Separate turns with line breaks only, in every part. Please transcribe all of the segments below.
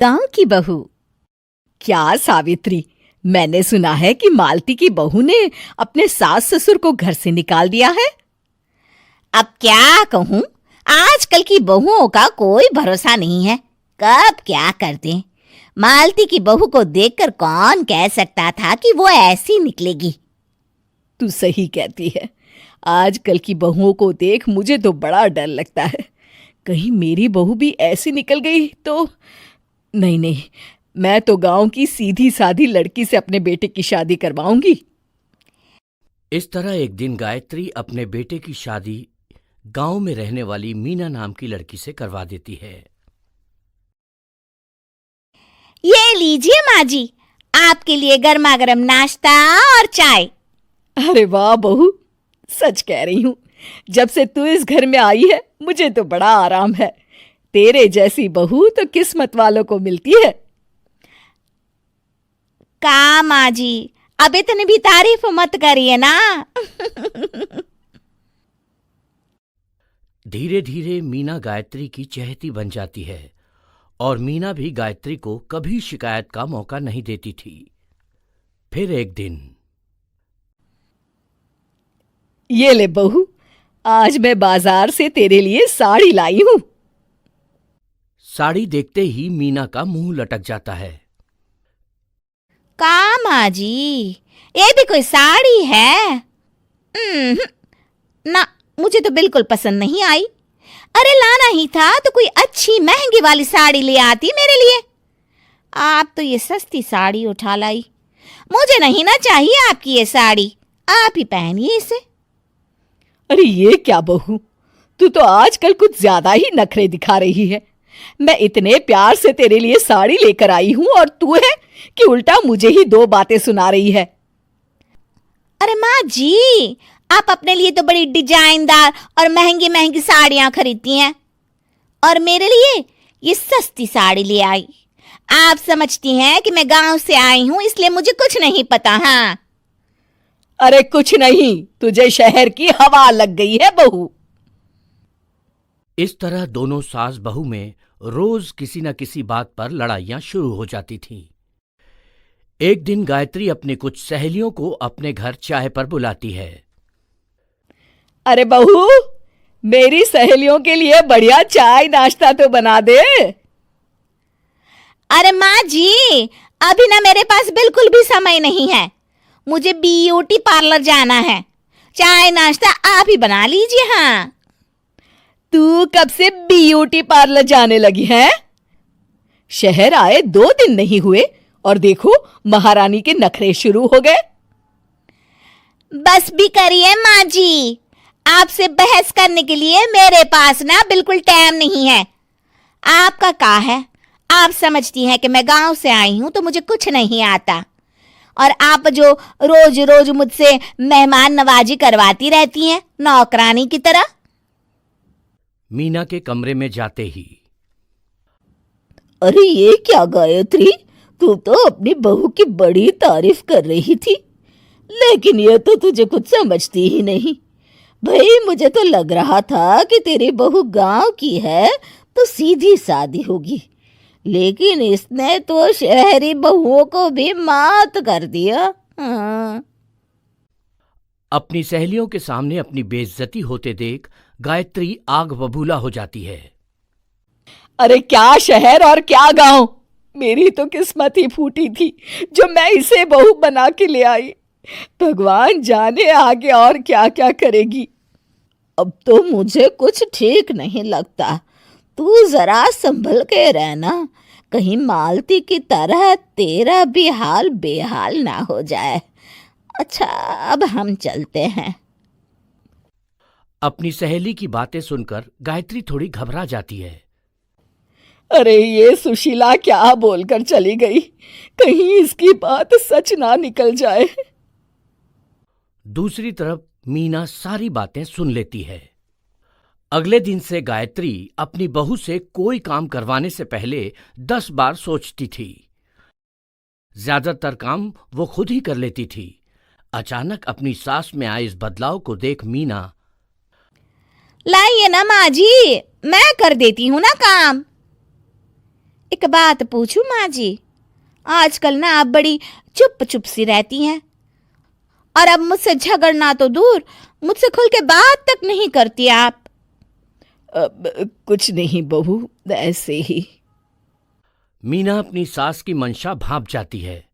गांव की बहू। क्या सावित्री, मैंने सुना है कि मालती की बहू ने अपने सास ससुर को घर से निकाल दिया है।
अब क्या कहूं, आजकल की बहुओं का कोई भरोसा नहीं है, कब क्या कर दें। मालती की बहू को देखकर कौन कह सकता था कि वो ऐसी निकलेगी।
तू सही कहती है। आजकल की बहुओं को देख मुझे तो बड़ा डर लगता है। कहीं मेरी बहू भी ऐसी निकल गई तो। नहीं, मैं तो गांव की सीधी सादी लड़की से अपने बेटे की शादी करवाऊंगी।
इस तरह एक दिन गायत्री अपने बेटे की शादी गांव में रहने वाली मीना नाम की लड़की से करवा देती है।
ये लीजिए माँ जी, आपके लिए गर्मा गर्म नाश्ता और चाय।
अरे वाह बहू, सच कह रही हूँ, जब से तू इस घर में आई है मुझे तो बड़ा आराम है। तेरे जैसी बहू तो किस्मत वालों को मिलती है।
का माँ जी, अब इतनी भी तारीफ मत करिए ना।
धीरे धीरे मीना गायत्री की चहेती बन जाती है और मीना भी गायत्री को कभी शिकायत का मौका नहीं देती थी। फिर एक दिन,
ये ले बहू, आज मैं बाजार से तेरे लिए साड़ी लाई हूं।
साड़ी देखते ही मीना का मुंह लटक जाता है।
का माँ जी, ये भी कोई साड़ी है? ना, मुझे तो बिल्कुल पसंद नहीं आई। अरे लाना ही था तो कोई अच्छी महंगी वाली साड़ी ले आती मेरे लिए। आप तो ये सस्ती साड़ी उठा लाई। मुझे नहीं ना चाहिए आपकी ये साड़ी, आप ही पहनिए इसे।
अरे ये क्या बहू, तू तो आजकल कुछ ज्यादा ही नखरे दिखा रही है। मैं इतने प्यार से तेरे लिए साड़ी लेकर आई हूं और तू है कि उल्टा मुझे ही दो बातें सुना रही है।
अरे माँ जी, आप अपने लिए तो बड़ी डिजाइनदार और महंगी महंगी साड़ियां खरीदती हैं और मेरे लिए ये सस्ती साड़ी ले आई। आप समझती हैं कि मैं गांव से आई हूं इसलिए मुझे कुछ नहीं पता। हाँ,
अरे कुछ नहीं, तुझे शहर की हवा लग गई है बहू।
इस तरह दोनों सास बहू में रोज किसी न किसी बात पर लड़ाइयां शुरू हो जाती थीं। एक दिन गायत्री अपनी कुछ सहेलियों को अपने घर चाय पर बुलाती है।
अरे बहू, मेरी सहेलियों के लिए बढ़िया चाय नाश्ता तो बना दे।
अरे माँ जी, अभी ना मेरे पास बिल्कुल भी समय नहीं है। मुझे ब्यूटी पार्लर जाना है। चाय नाश्ता आप ही बना लीजिए। हाँ,
तू कब से ब्यूटी पार्लर जाने लगी है? शहर आए 2 दिन नहीं हुए और देखो महारानी के नखरे शुरू हो गए।
बस भी करिए माँ जी, आपसे बहस करने के लिए मेरे पास ना बिल्कुल टाइम नहीं है। आपका क्या है, आप समझती हैं कि मैं गांव से आई हूं तो मुझे कुछ नहीं आता और आप जो रोज रोज मुझसे मेहमान नवाजी करवाती रहती हैं नौकरानी की तरह।
मीना के कमरे में जाते ही,
अरे ये क्या गायत्री, तू तो अपनी बहू की बड़ी तारीफ कर रही थी, लेकिन ये तो तुझे कुछ समझती ही नहीं। भाई मुझे तो लग रहा था कि तेरी बहू गांव की है तो सीधी सादी होगी, लेकिन इसने तो शहरी बहुओं को भी मात कर दिया। हाँ।
अपनी सहेलियों के सामने अपनी बेइज्जती होते देख गायत्री आग बबूला हो जाती है।
अरे क्या शहर और क्या गांव, मेरी तो किस्मत ही फूटी थी जो मैं इसे बहू बना के ले आई। भगवान जाने आगे और क्या क्या करेगी। अब तो मुझे कुछ ठीक नहीं लगता। तू जरा संभल के रहना, कहीं मालती की तरह तेरा भी हाल बेहाल ना हो जाए। अच्छा, अब हम चलते हैं।
अपनी सहेली की बातें सुनकर गायत्री थोड़ी घबरा जाती है।
अरे ये सुशीला क्या बोलकर चली गई, कहीं इसकी बात सच ना निकल जाए।
दूसरी तरफ मीना सारी बातें सुन लेती है। अगले दिन से गायत्री अपनी बहू से कोई काम करवाने से पहले 10 बार सोचती थी। ज्यादातर काम वो खुद ही कर लेती थी। अचानक अपनी सास में आए इस बदलाव को देख मीना,
लाइए ना माँ जी, मैं कर देती हूँ ना काम। एक बात पूछूं माँ जी, आजकल ना आप बड़ी चुप चुप सी रहती हैं और अब मुझसे झगड़ना तो दूर, मुझसे खुल के बात तक नहीं करती आप।
कुछ नहीं बहू, ऐसे ही।
मीना अपनी सास की मंशा भांप जाती है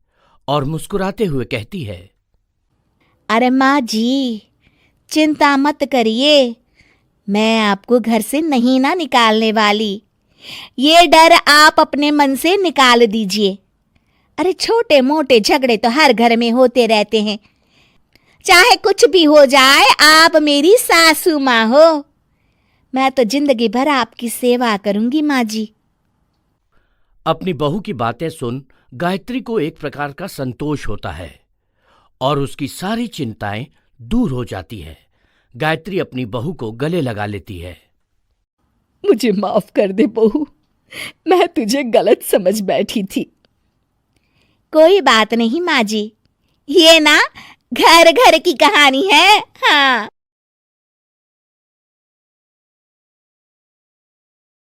और मुस्कुराते हुए कहती है,
अरे माँ जी, चिंता मत करिए, मैं आपको घर से नहीं ना निकालने वाली। ये डर आप अपने मन से निकाल दीजिए। अरे छोटे मोटे झगड़े तो हर घर में होते रहते हैं, चाहे कुछ भी हो जाए, आप मेरी सासू माँ हो। मैं तो जिंदगी भर आपकी सेवा करूंगी माँ जी।
अपनी बहू की बातें सुन गायत्री को एक प्रकार का संतोष होता है और उसकी सारी चिंताएं दूर हो जाती है। गायत्री अपनी बहू को गले लगा लेती है।
मुझे माफ कर दे बहू, मैं तुझे गलत समझ बैठी थी।
कोई बात नहीं माँ जी, ये ना घर घर की कहानी है। हाँ।